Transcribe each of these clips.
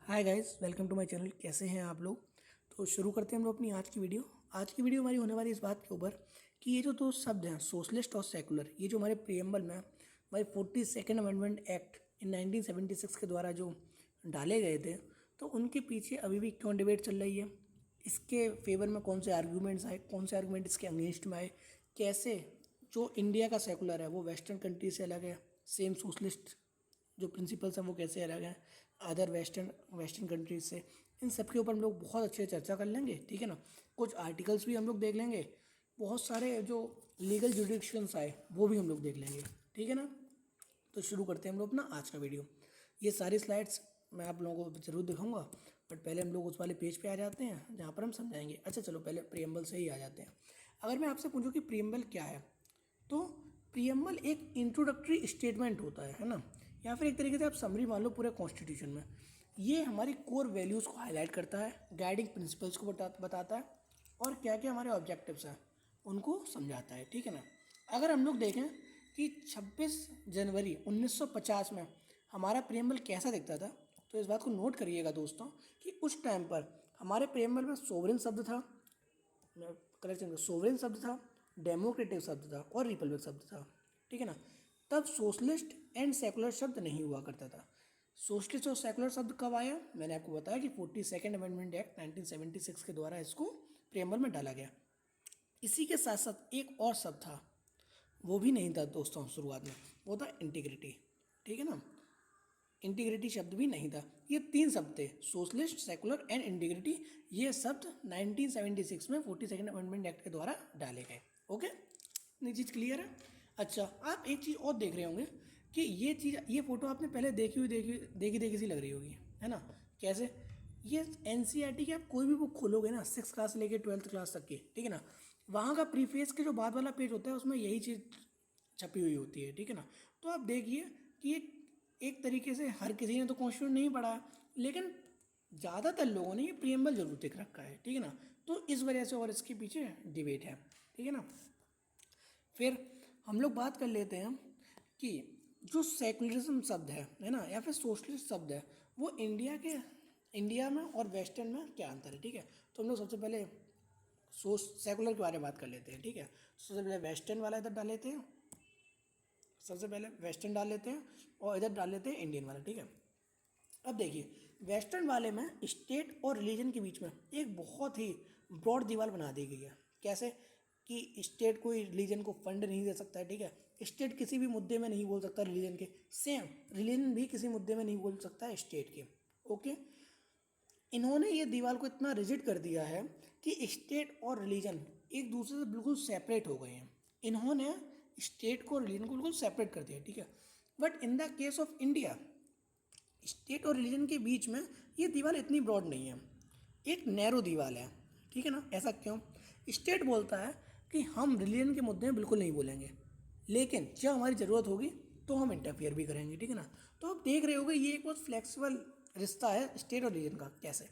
Hi guys, welcome to my channel. कैसे हैं आप लोग? तो शुरू करते हैं हम लोग अपनी आज की वीडियो हमारी होने वाली इस बात के ऊपर कि ये जो दो शब्द हैं सोशलिस्ट और सेकुलर, ये जो हमारे प्रियम्बल में हमारे 42nd अमेंडमेंट एक्ट इन 1976 के द्वारा जो डाले गए थे, तो उनके पीछे अभी भी क्यों डिबेट चल रही है, इसके फेवर में कौन से आर्ग्यूमेंट्स आए, कौन से आर्गूमेंट इसके अगेंस्ट में आए, कैसे जो इंडिया का सेकुलर है वो वेस्टर्न कंट्री से अलग है, सेम सोशलिस्ट जो प्रिंसिपल्स हैं वो कैसे अलग हैं अदर वेस्टर्न कंट्रीज से। इन सब के ऊपर हम लोग बहुत अच्छे चर्चा कर लेंगे, ठीक है ना। कुछ आर्टिकल्स भी हम लोग देख लेंगे, बहुत सारे जो लीगल जुडिक्शंस आए वो भी हम लोग देख लेंगे, ठीक है ना। तो शुरू करते हैं हम लोग अपना आज का वीडियो। ये सारी स्लाइड्स मैं आप लोगों को ज़रूर दिखाऊंगा, बट पहले हम लोग उस वाले पेज पे आ जाते हैं जहाँ पर हम समझाएंगे। अच्छा चलो पहले प्रियम्बल से ही आ जाते हैं। अगर मैं आपसे पूछूं कि प्रियम्बल क्या है, तो प्रियम्बल एक इंट्रोडक्टरी स्टेटमेंट होता है ना, या फिर एक तरीके से आप समरी मान लो पूरे कॉन्स्टिट्यूशन में। ये हमारी कोर वैल्यूज़ को हाईलाइट करता है, गाइडिंग प्रिंसिपल्स को बताता है, और क्या क्या हमारे ऑब्जेक्टिव्स हैं उनको समझाता है, ठीक है ना। अगर हम लोग देखें कि 26 जनवरी 1950 में हमारा प्रियम्बल कैसा दिखता था, तो इस बात को नोट करिएगा दोस्तों कि उस टाइम पर हमारे प्रियम्बल में सोवरेन शब्द था, करेक्शन सोवरेन शब्द था, डेमोक्रेटिक शब्द था और रिपब्लिक शब्द था, ठीक है ना। तब सोशलिस्ट एंड सेकुलर शब्द नहीं हुआ करता था। सोशलिस्ट और सेकुलर शब्द कब आया, मैंने आपको बताया कि 42nd अमेंडमेंट एक्ट 1976 के द्वारा इसको प्रियम्बल में डाला गया। इसी के साथ साथ एक और शब्द था, वो भी नहीं था दोस्तों शुरुआत में, वो था इंटीग्रिटी, ठीक है ना। इंटीग्रिटी शब्द भी नहीं था। ये तीन शब्द थे, सोशलिस्ट, सेकुलर एंड इंटीग्रिटी। ये शब्द 1976 में 42nd अमेंडमेंट एक्ट के द्वारा डाले गए। ओके, इतनी चीज़ क्लियर है। अच्छा, आप एक चीज़ और देख रहे होंगे कि ये फोटो आपने पहले देखी सी लग रही होगी, है ना। कैसे? ये एनसीईआरटी की आप कोई भी बुक खोलोगे ना, 6 क्लास से लेकर 12th क्लास तक की, ठीक है ना, वहाँ का प्रीफेस के जो बाद वाला पेज होता है उसमें यही चीज़ छपी हुई होती है, ठीक है ना। तो आप देखिए कि एक तरीके से हर किसी ने तो कॉन्स्टिट्यूशन नहीं पढ़ा है, लेकिन ज़्यादातर लोगों ने ये प्रियम्बल जरूर देख रखा है, ठीक है ना। तो इस वजह से और इसके पीछे डिबेट है, ठीक है ना। फिर हम लोग बात कर लेते हैं कि जो सेकुलरिज्म शब्द है ना, या फिर सोशलिस्ट शब्द है, वो इंडिया में और वेस्टर्न में क्या अंतर है, ठीक है। तो हम लोग सबसे पहले सेकुलर के बारे में बात कर लेते हैं, ठीक है। सबसे पहले वेस्टर्न वाला इधर डाल लेते हैं, सबसे पहले वेस्टर्न डाल लेते हैं और इधर डाल लेते हैं इंडियन वाला, ठीक है। अब देखिए, वेस्टर्न वाले में स्टेट और रिलीजन के बीच में एक बहुत ही ब्रॉड दीवार बना दी गई है। कैसे? कि स्टेट कोई रिलीजन को फंड नहीं दे सकता है, ठीक है। स्टेट किसी भी मुद्दे में नहीं बोल सकता रिलीजन के, सेम रिलीजन भी किसी मुद्दे में नहीं बोल सकता है स्टेट के। ओके, इन्होंने ये दीवार को इतना रिजिड कर दिया है कि स्टेट और रिलीजन एक दूसरे से बिल्कुल सेपरेट हो गए हैं। इन्होंने स्टेट को रिलीजन को बिल्कुल सेपरेट कर दिया, ठीक है। But in the case of India, state और रिलीजन के बीच में ये दीवार इतनी ब्रॉड नहीं है, एक नैरो दीवार है, ठीक है ना। ऐसा क्यों? स्टेट बोलता है कि हम रिलीजन के मुद्दे में बिल्कुल नहीं बोलेंगे, लेकिन जब हमारी ज़रूरत होगी तो हम इंटरफियर भी करेंगे, ठीक है ना। तो आप देख रहे होगे ये एक बहुत फ्लेक्सिबल रिश्ता है स्टेट और रिलीजन का। कैसे?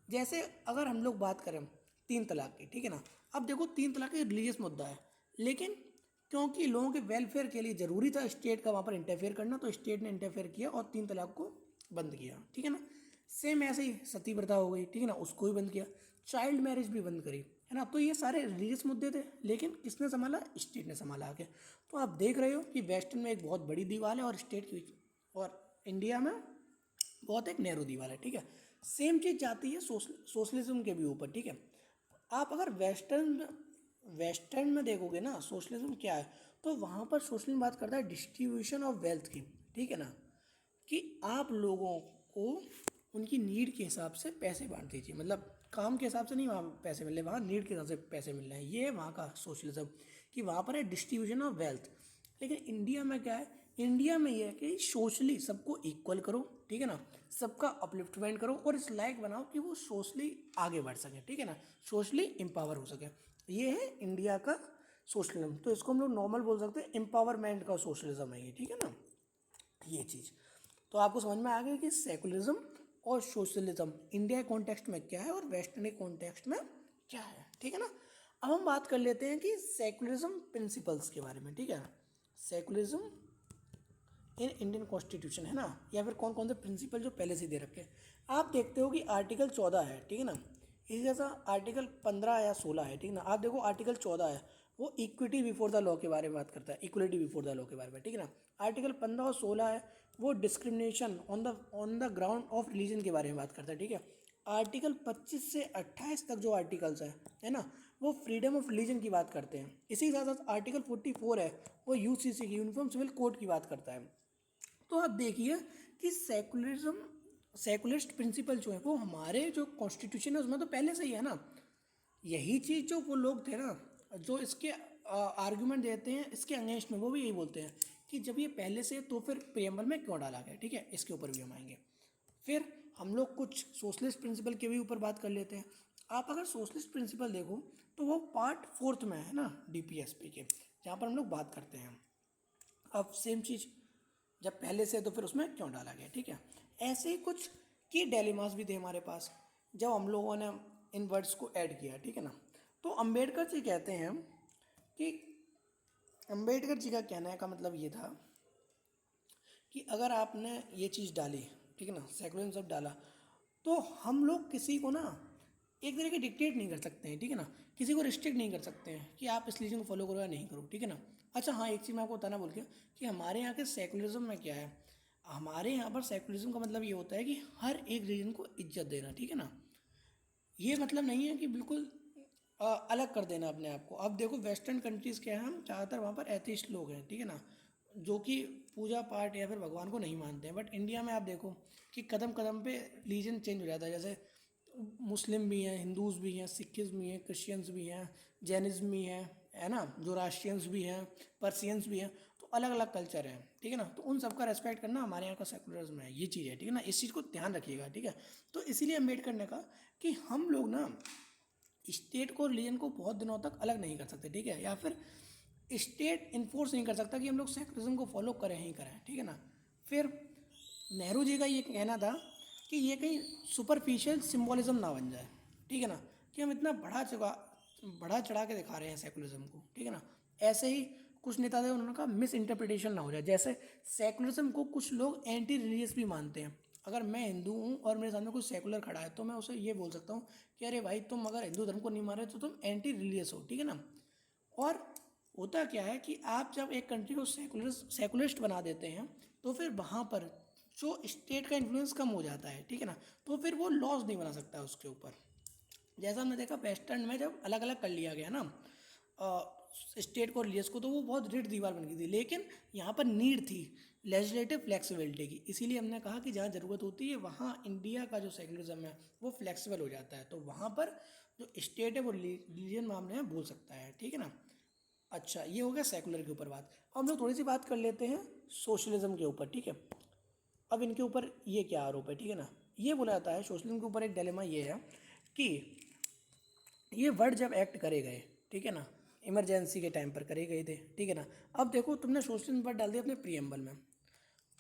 जैसे अगर हम लोग बात करें 3 तलाक की, ठीक है ना। अब देखो 3 तलाक एक रिलीजियस मुद्दा है, लेकिन क्योंकि लोगों के वेलफेयर के लिए ज़रूरी था स्टेट का वहाँ पर इंटरफेयर करना, तो स्टेट ने इंटरफेयर किया और 3 तलाक को बंद किया, ठीक है ना। सेम ऐसे ही सती प्रथा हो गई, ठीक है ना, उसको भी बंद किया, चाइल्ड मैरिज भी बंद करी, है ना। तो ये सारे रिलीजियस मुद्दे थे, लेकिन किसने संभाला? स्टेट ने संभाला आके। तो आप देख रहे हो कि वेस्टर्न में एक बहुत बड़ी दीवार है और स्टेट की, और इंडिया में बहुत एक नैरो दीवार है, ठीक है। सेम चीज़ जाती है सोशलिज्म के भी ऊपर, ठीक है। आप अगर वेस्टर्न में देखोगे ना सोशलिज्म क्या है, तो वहाँ पर सोशलिज्म बात करता है डिस्ट्रीब्यूशन ऑफ वेल्थ की, ठीक है ना, कि आप लोगों को उनकी नीड के हिसाब से पैसे बांट दीजिए। मतलब काम के हिसाब से नहीं वहाँ पैसे मिल रहे, वहाँ नीड के हिसाब से पैसे मिल रहे हैं। ये है वहाँ का सोशलिज्म, कि वहाँ पर है डिस्ट्रीब्यूशन ऑफ वेल्थ। लेकिन इंडिया में क्या है? इंडिया में ये है कि सोशली सबको इक्वल करो, ठीक है ना, सबका अपलिफ्टमेंट करो और इस लायक बनाओ कि वो सोशली आगे बढ़ सके, ठीक है ना, सोशली एम्पावर हो सके। ये है इंडिया का सोशलिज्म। तो इसको हम लोग नॉर्मल बोल सकते हैं, एम्पावरमेंट का सोशलिज्म है ये, ठीक है ना, ये चीज़। तो आपको समझ में आ गया कि सेकुलरिज्म और सोशलिज्म इंडिया के कॉन्टेक्स्ट में क्या है और वेस्टर्न के कॉन्टेक्स्ट में क्या है, ठीक है ना। अब हम बात कर लेते हैं कि सेकुलरिज्म प्रिंसिपल्स के बारे में, ठीक है। सेकुलरिज्म इन इंडियन कॉन्स्टिट्यूशन, है ना, या फिर कौन कौन से प्रिंसिपल जो पहले से दे रखे हैं। आप देखते हो कि आर्टिकल 14 है, ठीक है ना, इसी जैसा आर्टिकल 15 या 16 है, ठीक है ना। आप देखो आर्टिकल 14 है, वो इक्विटी बिफोर द लॉ के बारे में बात करता है, इक्वलिटी बिफोर द लॉ के बारे में, ठीक है ना। आर्टिकल 15 और 16 है, वो discrimination on the ground of religion के बारे में बात करता है, ठीक है। आर्टिकल 25 से 28 तक जो आर्टिकल्स है ना, वो फ्रीडम ऑफ रिलीजन की बात करते हैं। इसी के साथ साथ आर्टिकल 44 है, वो यूसीसी की यूनिफॉर्म सिविल कोड की बात करता है। तो आप देखिए कि सेकुलरिस्ट प्रिंसिपल जो है वो हमारे जो कॉन्स्टिट्यूशन है उसमें तो पहले से ही है ना। यही चीज़ जो वो लोग थे ना, जो इसके आर्गुमेंट देते हैं इसके अगेंस्ट में, वो भी यही बोलते हैं कि जब ये पहले से तो फिर प्रियम्बल में क्यों डाला गया, ठीक है। इसके ऊपर भी हम आएंगे। फिर हम लोग कुछ सोशलिस्ट प्रिंसिपल के भी ऊपर बात कर लेते हैं। आप अगर सोशलिस्ट प्रिंसिपल देखो तो वो पार्ट 4 में है ना, डीपीएसपी के, जहाँ पर हम लोग बात करते हैं। अब सेम चीज़ जब पहले से तो फिर उसमें क्यों डाला गया, ठीक है। ऐसे ही कुछ की डेलिमास भी थे हमारे पास जब हम लोगों ने इन वर्ड्स को ऐड किया, ठीक है ना। तो अंबेडकर जी कहते हैं कि अंबेडकर जी का कहने का मतलब ये था कि अगर आपने ये चीज़ डाली, ठीक है ना, सेकुलरिज्म सब डाला, तो हम लोग किसी को ना एक तरह के डिक्टेट नहीं कर सकते हैं, ठीक है ना। किसी को रिस्ट्रिक्ट नहीं कर सकते हैं कि आप इस रिलीजन को फॉलो करो या नहीं करो, ठीक है ना। अच्छा हाँ, एक चीज़ मैं आपको बताना भूल गया कि हमारे यहाँ के सेकुलरिज्म में क्या है। हमारे यहाँ पर सेकुलरिज्म का मतलब ये होता है कि हर एक रिलीजन को इज्जत देना, ठीक है ना। ये मतलब नहीं है कि बिल्कुल अलग कर देना अपने आप को। अब देखो वेस्टर्न कंट्रीज़ क्या है, हम ज़्यादातर वहाँ पर एथिस्ट लोग हैं, ठीक है ना, जो कि पूजा पाठ या फिर भगवान को नहीं मानते हैं। बट इंडिया में आप देखो कि कदम कदम पे रिलीजन चेंज हो जाता है। जैसे मुस्लिम भी हैं, हिंदूज़ भी हैं, सिखिज़म भी हैं, क्रिश्चियंस भी हैं, जैनिज़्म भी हैं, है ना, जोरास्ट्रियंस भी हैं, पर्सियंस भी हैं। तो अलग अलग कल्चर हैं, ठीक है ना। तो उन सबका रेस्पेक्ट करना हमारे यहाँ का सेकुलरिज्म है, ये चीज़ है, ठीक है ना। इस चीज़ को ध्यान रखिएगा, ठीक है। तो इसीलिए अम्बेडकर ने कहा कि हम लोग ना स्टेट को रिलीजन को बहुत दिनों तक अलग नहीं कर सकते, ठीक है, या फिर स्टेट इन्फोर्स नहीं कर सकता कि हम लोग सेकुलरिज्म को फॉलो करें ही करें, ठीक है ना। फिर नेहरू जी का ये कहना था कि ये कहीं सुपरफिशियल सिम्बोलिज्म ना बन जाए, ठीक है ना, कि हम इतना बढ़ा चढ़ा के दिखा रहे हैं सेकुलरिज्म को, ठीक है ना। ऐसे ही कुछ नेता थे, उन्होंने कहा मिस इंटरप्रिटेशन ना हो जाए। जैसे सेकुलरिज्म को कुछ लोग एंटी रिलीजियस भी मानते हैं। अगर मैं हिंदू हूँ और मेरे सामने कोई सेकुलर खड़ा है तो मैं उसे ये बोल सकता हूँ कि अरे भाई, तुम अगर हिंदू धर्म को नहीं मान रहे तो तुम एंटी रिलीजियस हो, ठीक है ना। और होता क्या है कि आप जब एक कंट्री को सेकुलरिस्ट बना देते हैं तो फिर वहाँ पर जो स्टेट का इन्फ्लुएंस कम हो जाता है, ठीक है ना। तो फिर वो लॉज नहीं बना सकता उसके ऊपर। जैसा हमने देखा वेस्टर्न में जब अलग अलग कर लिया गया ना स्टेट को रिलीजियस को, तो वो बहुत दृढ़ दीवार बन गई थी। लेकिन यहाँ पर नीड थी लेजिस्लेटिव फ्लेक्सिबिलिटी की। इसीलिए हमने कहा कि जहाँ ज़रूरत होती है वहाँ इंडिया का जो सेकुलरिज्म है वो फ्लेक्सिबल हो जाता है। तो वहाँ पर जो स्टेट है वो रिलीजन मामले में बोल सकता है, ठीक है ना। अच्छा, ये हो गया सेकुलर के ऊपर बात। अब हम लोग थोड़ी सी बात कर लेते हैं सोशलिज्म के ऊपर, ठीक है। अब इनके ऊपर ये क्या आरोप है, ठीक है ना। ये बोला जाता है सोशलिज्म के ऊपर एक डिलेमा ये है कि ये वर्ड जब एक्ट करे गए, ठीक है ना, इमरजेंसी के टाइम पर करे गए थे, ठीक है ना। अब देखो तुमने सोशलिज्म वर्ड डाल दिया अपने प्रीएम्बल में।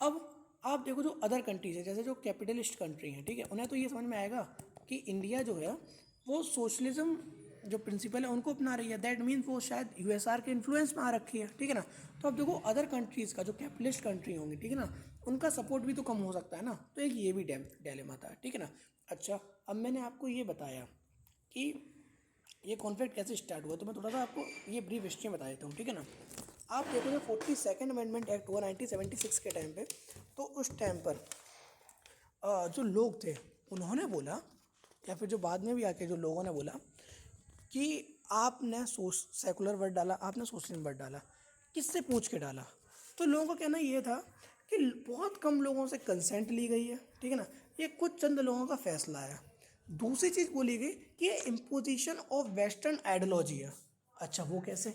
अब आप देखो जो अदर कंट्रीज है, जैसे जो कैपिटलिस्ट कंट्री हैं, ठीक है, उन्हें तो ये समझ में आएगा कि इंडिया जो है वो सोशलिज्म जो प्रिंसिपल है उनको अपना रही है। दैट मीन्स वो शायद यूएसआर के इन्फ्लुएंस में आ रखी है, ठीक है ना। तो अब देखो अदर कंट्रीज़ का जो कैपिटलिस्ट कंट्री होंगी, ठीक है ना, उनका सपोर्ट भी तो कम हो सकता है ना। तो एक ये भी डिलेमा था, ठीक है ना। अच्छा, अब मैंने आपको ये बताया कि ये कॉन्फ्लिक्ट कैसे स्टार्ट हुआ, तो मैं थोड़ा सा आपको ये ब्रीफ हिस्ट्री बता देता हूँ, ठीक है ना। आप देखो जो 42nd अमेंडमेंट एक्ट हुआ 1976 के टाइम पे, तो उस टाइम पर जो लोग थे उन्होंने बोला, या फिर जो बाद में भी आके जो लोगों ने बोला कि आपने सेकुलर वर्ड डाला, आपने सोशलिज्म वर्ड डाला, किससे पूछ के डाला। तो लोगों का कहना ये था कि बहुत कम लोगों से कंसेंट ली गई है, ठीक है ना, ये कुछ चंद लोगों का फैसला है। दूसरी चीज़ बोली गई कि ये इम्पोजिशन ऑफ वेस्टर्न आइडियोलॉजी है। अच्छा, वो कैसे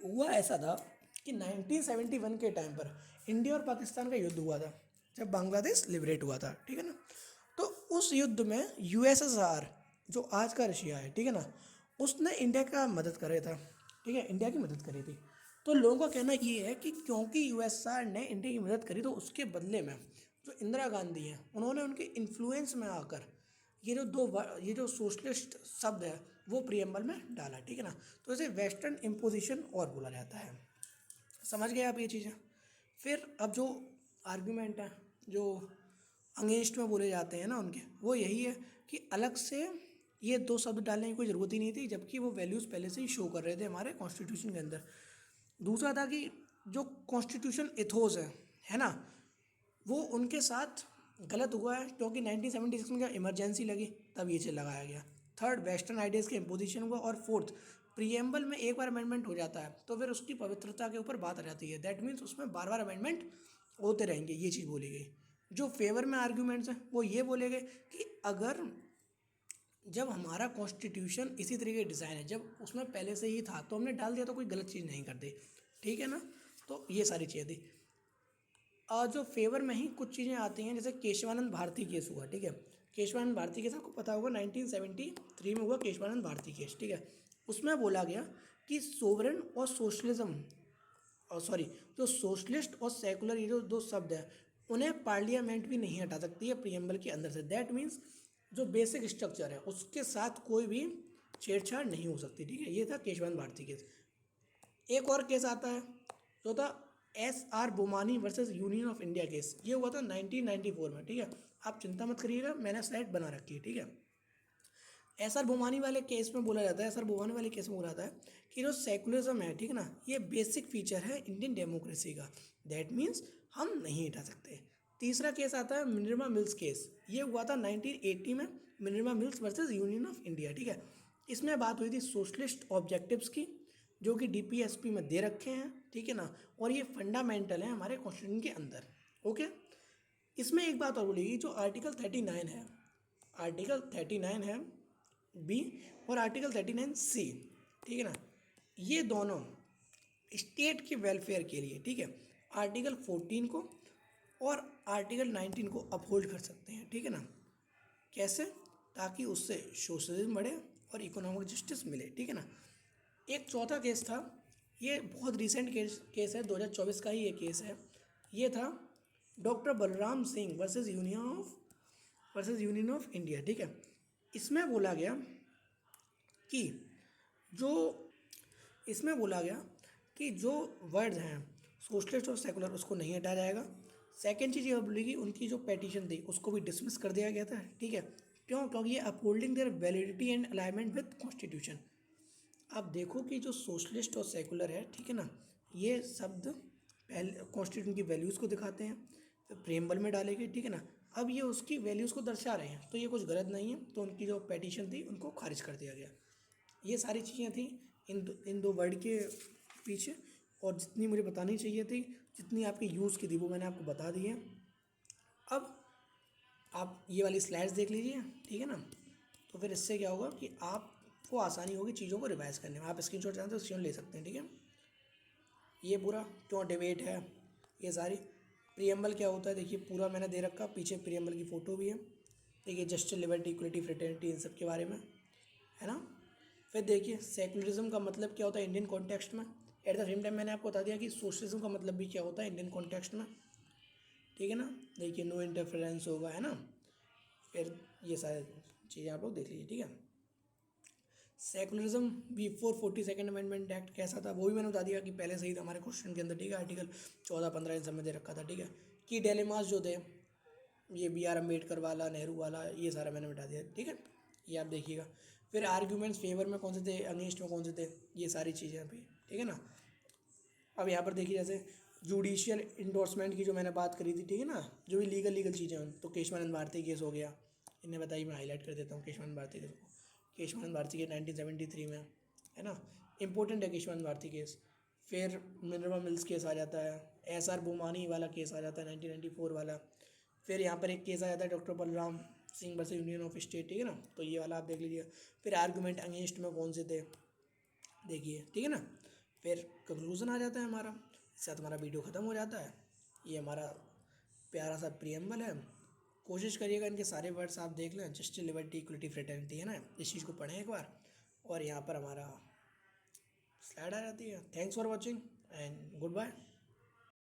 हुआ? ऐसा था कि 1971 के टाइम पर इंडिया और पाकिस्तान का युद्ध हुआ था, जब बांग्लादेश लिबरेट हुआ था, ठीक है ना। तो उस युद्ध में यूएसएसआर, जो आज का रशिया है, ठीक है ना, उसने इंडिया का मदद करे था, ठीक है, इंडिया की मदद करी थी। तो लोगों का कहना ये है कि क्योंकि यूएसएसआर ने इंडिया की मदद करी तो उसके बदले में जो इंदिरा गांधी हैं उन्होंने उनके इन्फ्लुएंस में आकर ये जो सोशलिस्ट शब्द है वो प्रियम्बल में डाला, ठीक है ना। तो इसे वेस्टर्न इम्पोजिशन और बोला जाता है। समझ गए आप ये चीज़ें। फिर अब जो आर्ग्यूमेंट है जो अगेंस्ट में बोले जाते हैं ना उनके, वो यही है कि अलग से ये दो शब्द डालने की कोई ज़रूरत ही नहीं थी, जबकि वो वैल्यूज़ पहले से ही शो कर रहे थे हमारे कॉन्स्टिट्यूशन के अंदर। दूसरा था कि जो कॉन्स्टिट्यूशन एथोस है ना, वो उनके साथ गलत हुआ है क्योंकि 1976 में क्या इमरजेंसी लगी तब ये चीज़ लगाया गया। थर्ड, वेस्टर्न आइडियाज़ के इम्पोजिशन हुआ। और फोर्थ, प्रीएम्बल में एक बार अमेंडमेंट हो जाता है तो फिर उसकी पवित्रता के ऊपर बात आ जाती है, दैट मीन्स उसमें बार बार अमेंडमेंट होते रहेंगे, ये चीज़ बोली गई। जो फेवर में आर्ग्यूमेंट्स हैं वो ये बोले गए कि अगर जब हमारा कॉन्स्टिट्यूशन इसी तरीके डिज़ाइन है, जब उसमें पहले से ही था तो हमने डाल दिया तो कोई गलत चीज़ नहीं करते, ठीक है ना। तो ये सारी चीज़ें थी। और जो फेवर में ही कुछ चीज़ें आती हैं, जैसे केशवानंद भारती केस हुआ, ठीक है। केशवानंद भारती केस आपको पता होगा 1973 में हुआ केशवानंद भारती केस, ठीक है। उसमें बोला गया कि सोवरेन और सोशलिज्म, और सॉरी, जो सोशलिस्ट और सेकुलर ये जो दो शब्द हैं उन्हें पार्लियामेंट भी नहीं हटा सकती है प्रियम्बल के अंदर से। दैट मीन्स जो बेसिक स्ट्रक्चर है उसके साथ कोई भी छेड़छाड़ नहीं हो सकती, ठीक है। ये था केशवानंद भारती केस। एक और केस आता है जो था SR Bommai versus Union of India case. ये हुआ था 1994 में, ठीक है। आप चिंता मत करिएगा, मैंने स्लाइड बना रखी है, ठीक है। SR बोमानी वाले केस में बोला जाता है, SR बोमानी वाले केस में बोला जाता है कि जो सेकुलरिज्म है, ठीक है ना, ये बेसिक फीचर है इंडियन डेमोक्रेसी का, दैट मीन्स हम नहीं हटा सकते। तीसरा केस आता है मिनर्वा मिल्स केस। ये हुआ था 1980 में, Minerva mills versus Union of India, ठीक है। इसमें बात हुई थी सोशलिस्ट ऑब्जेक्टिव्स की, जो कि DPSP में दे रखे हैं, ठीक है ना, और ये फंडामेंटल है हमारे कॉन्स्टिट्यूशन के अंदर, ओके। इसमें एक बात और बोलेगी, जो आर्टिकल 39 है, आर्टिकल 39 है बी और आर्टिकल 39C, ठीक है ना, ये दोनों स्टेट के वेलफेयर के लिए, ठीक है, आर्टिकल 14 को और आर्टिकल 19 को अपहोल्ड कर सकते हैं, ठीक है ना। कैसे? ताकि उससे सोशलिज्म बढ़े और इकोनॉमिक जस्टिस मिले, ठीक है ना। एक चौथा केस था, ये बहुत रिसेंट केस है, 2024 का ही ये केस है। ये था doctor Balram Singh versus Union of India, ठीक है। इसमें बोला गया कि जो इसमें बोला गया कि जो वर्ड्स हैं सोशलिस्ट और सेकुलर उसको नहीं हटाया जाएगा। सेकेंड चीज़ ये बोलेगी उनकी जो पेटिशन थी उसको भी डिसमिस कर दिया गया था, ठीक है। क्यों? क्योंकि ये upholding their validity and alignment with constitution. आप देखो कि जो सोशलिस्ट और सेकुलर है, ठीक है ना, ये शब्द पहले कॉन्स्टिट्यूशन की वैल्यूज़ को दिखाते हैं, फिर प्रेम्बल में डाले गए, ठीक है ना। अब ये उसकी वैल्यूज़ को दर्शा रहे हैं तो ये कुछ गलत नहीं है, तो उनकी जो पेटिशन थी उनको खारिज कर दिया गया। ये सारी चीज़ें थी इन दो वर्ड के पीछे, और जितनी मुझे बतानी चाहिए थी, जितनी आपकी यूज़ की थी वो मैंने आपको बता दी है। अब आप ये वाली स्लाइड्स देख लीजिए, ठीक है ना। तो फिर इससे क्या होगा कि आपको आसानी होगी चीज़ों को रिवाइज करने में। आप स्क्रीनशॉट चाहते हो तो स्क्रीनशॉट ले सकते हैं, ठीक है। ये पूरा क्यों डिबेट है, ये सारी प्रियम्बल क्या होता है देखिए, पूरा मैंने दे रखा, पीछे प्रियम्बल की फ़ोटो भी है, देखिए जस्टिस, लिबर्टी, इक्वलिटी, फ्रेटर्निटी, इन सब के बारे में है ना। फिर देखिए सेकुलरिज्म का मतलब क्या होता है इंडियन कॉन्टेक्स्ट में। एट द सेम टाइम मैंने आपको बता दिया कि सोशलिज्म का मतलब भी क्या होता है इंडियन कॉन्टेक्स्ट में, ठीक है ना। देखिए नो इंटरफेरेंस होगा, है ना। फिर ये सारी चीज़ें आप लोग देख लीजिए, ठीक है। Secularism before 42nd amendment act कैसा था वो भी मैंने बता दिया कि पहले से ही था हमारे क्वेश्चन के अंदर, ठीक है। आर्टिकल 14, 15 इन सब में दे रखा था, ठीक है। की डेलेमास जो थे, ये BR अम्बेडकर वाला, नेहरू वाला, ये सारा मैंने बता दिया, ठीक है। ये आप देखिएगा। फिर आर्ग्यूमेंट्स फेवर में कौन से थे, अगेंस्ट में कौन से थे, ये सारी चीज़ें अभी, ठीक है ना। अब यहाँ पर देखिए जैसे जुडिशियल इंडोर्समेंट की जो मैंने बात करी थी, ठीक है ना, जो भी लीगल चीज़ें हैं, तो केशवानंद भारती केस हो गया, इन्हें बताइए, मैं हाईलाइट कर देता हूँ केशवानंद भारती केस को। केशवानंद भारती के 1973 में, है ना, इंपॉर्टेंट है केशवानंद भारती केस। फिर मिनर्वा मिल्स केस आ जाता है, SR बोमानी वाला केस आ जाता है 1994 वाला। फिर यहाँ पर एक केस आ जाता है doctor Balram Singh versus Union of state, ठीक है ना, तो ये वाला आप देख लीजिए। फिर आर्गूमेंट अगेंस्ट में कौन से थे देखिए, ठीक है ना। फिर कंक्लूज़न आ जाता है हमारा, इसके साथ हमारा वीडियो ख़त्म हो जाता है। ये हमारा प्यारा सा प्रियम्बल है। कोशिश करिएगा इनके सारे वर्ड्स आप देख लें, जस्टिस, लिबर्टी, इक्वलिटी, फ्रेटर्निटी, है ना, इस चीज़ को पढ़ें एक बार। और यहाँ पर हमारा स्लाइड आ जाती है। Thanks for watching and good bye.